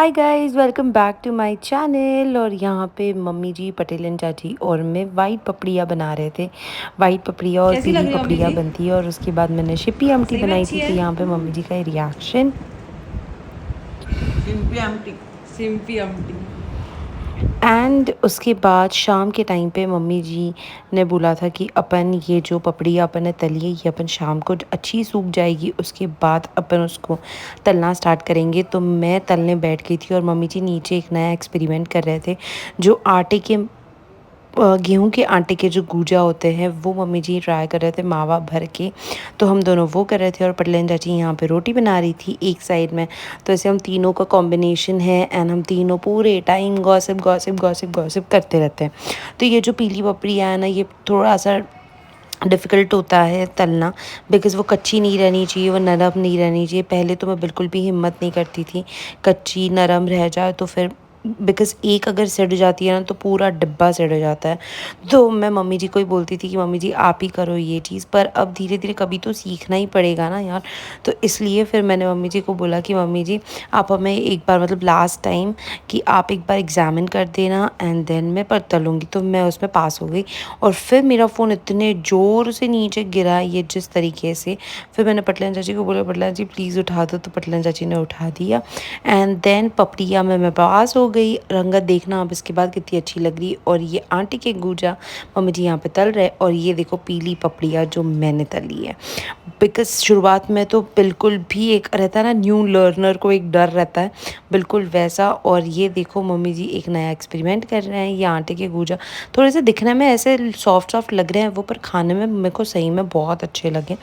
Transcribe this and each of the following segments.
Hi guys, welcome back to my channel. और यहाँ पे मम्मी जी, पटेल एंड चाची और मैं वाइट पपड़िया बना रहे थे। वाइट पपड़िया और कैसी लग पीली रही है मम्मी पपड़िया जी? बनती है। और उसके बाद मैंने शिप्पी आमटी सही में बनाई अच्छी थी, है। तो यहाँ पे मम्मी जी का reaction. Simpy Amti. Simpy Amti. And उसके बाद शाम के टाइम पे मम्मी जी ने बोला था कि अपन ये जो पपड़िया अपन ने तली है ये अपन शाम को अच्छी सूख जाएगी, उसके बाद अपन उसको तलना स्टार्ट करेंगे। तो मैं तलने बैठ गई थी और मम्मी जी नीचे एक नया एक्सपेरिमेंट कर रहे थे। जो आटे के गेहूं के आटे के जो गूजा होते हैं वो मम्मी जी ट्राई कर रहे थे मावा भर के। तो हम दोनों वो कर रहे थे और पटलेन चाची यहाँ पे रोटी बना रही थी एक साइड में। तो ऐसे हम तीनों का कॉम्बिनेशन है एंड हम तीनों पूरे time gossip gossip gossip gossip करते रहते हैं। तो ये जो पीली पपड़िया है ना, ये थोड़ा सा डिफ़िकल्ट होता है तलना, बिकॉज़ वो कच्ची नहीं रहनी चाहिए, वो नरम नहीं रहनी चाहिए। पहले तो मैं बिल्कुल भी हिम्मत नहीं करती थी कच्ची नरम रह जाए तो फिर, बिकॉज़ एक अगर सिड़ जाती है ना तो पूरा डिब्बा सिड़ जाता है। तो मैं मम्मी जी को ही बोलती थी कि मम्मी जी आप ही करो ये चीज़। पर अब धीरे धीरे कभी तो सीखना ही पड़ेगा ना यार। तो इसलिए फिर मैंने मम्मी जी को बोला कि मम्मी जी आप हमें एक बार, मतलब लास्ट टाइम, कि आप एक बार एग्ज़ामिन कर देना एंड देन मैं पर तलूँगी। तो मैं उसमें पास हो गई। और फिर मेरा फ़ोन इतने ज़ोर से नीचे गिरा, ये जिस तरीके से, फिर मैंने पटलन चाची को बोला पटलन जी प्लीज़ उठा दो। तो पटलन चाची ने उठा दिया एंड देन पपड़िया में मैं पास हो गई। रंगत देखना अब इसके बाद कितनी अच्छी लग रही। और ये आटे के गूजा मम्मी जी यहाँ पे तल रहे। और ये देखो पीली पपड़िया जो मैंने तली है। बिकॉज़ शुरुआत में तो बिल्कुल भी एक रहता है ना, न्यू लर्नर को एक डर रहता है, बिल्कुल वैसा। और ये देखो मम्मी जी एक नया एक्सपेरिमेंट कर रहे हैं। ये आटे के गूजा थोड़े से दिखने में ऐसे सॉफ्ट सॉफ्ट लग रहे हैं वो, पर खाने में मेरे को सही में बहुत अच्छे लगे।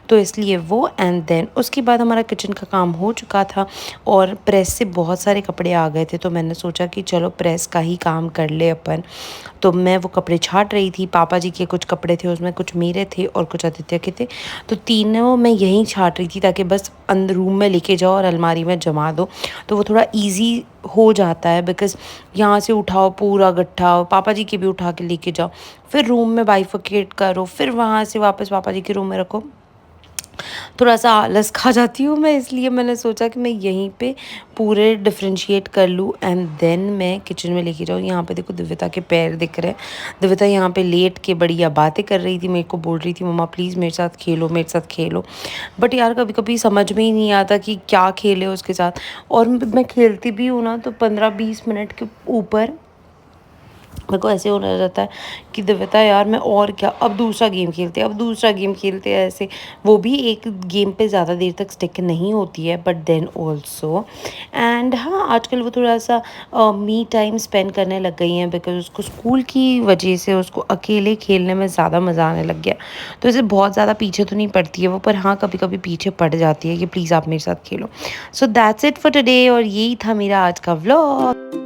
तो इसलिए वो एंड देन उसके बाद हमारा किचन का काम हो चुका था और प्रेस से बहुत सारे कपड़े आ गए थे। तो मैंने सोचा कि चलो प्रेस का ही काम कर ले अपन। तो मैं वो कपड़े छाट रही थी। पापा जी के कुछ कपड़े थे, उसमें कुछ मेरे थे और कुछ आदित्य के थे। तो तीनों मैं यहीं छाट रही थी ताकि बस अंदर रूम में लेके जाओ और अलमारी में जमा दो। तो वो थोड़ा ईज़ी हो जाता है, बिकॉज़ यहाँ से उठाओ पूरा गट्ठा, पापा जी के भी उठा के लेके जाओ, फिर रूम में बाइफरकेट करो, फिर वहाँ से वापस पापा जी के रूम में रखो। थोड़ा-सा आलस खा जाती हूँ मैं, इसलिए मैंने सोचा कि मैं यहीं पे पूरे डिफरेंशिएट कर लूँ एंड देन मैं किचन में लेके जाऊँ। यहाँ पे देखो दिव्यता के पैर दिख रहे हैं। दिव्यता यहाँ पे लेट के बढ़िया बातें कर रही थी, मेरे को बोल रही थी मम्मा प्लीज़ मेरे साथ खेलो, मेरे साथ खेलो। बट यार कभी-कभी समझ में ही नहीं आता कि क्या खेले उसके साथ। और मैं खेलती भी हूँ ना तो 15-20 मिनट के ऊपर मेरे को ऐसे होने रहता है कि दिव्यता यार मैं और क्या, अब दूसरा गेम खेलते हैं, अब दूसरा गेम खेलते हैं, ऐसे। वो भी एक गेम पे ज़्यादा देर तक स्टिक नहीं होती है, बट देन ऑल्सो। एंड हाँ, आजकल वो थोड़ा सा मी टाइम स्पेंड करने लग गई हैं, बिकॉज उसको स्कूल की वजह से उसको अकेले खेलने में ज़्यादा मज़ा आने लग गया। तो इसे बहुत ज़्यादा पीछे तो नहीं पड़ती है वो, पर हाँ कभी कभी पीछे पड़ जाती है कि प्लीज़ आप मेरे साथ खेलो। So that's it for today. और यही था मेरा आज का व्लॉग।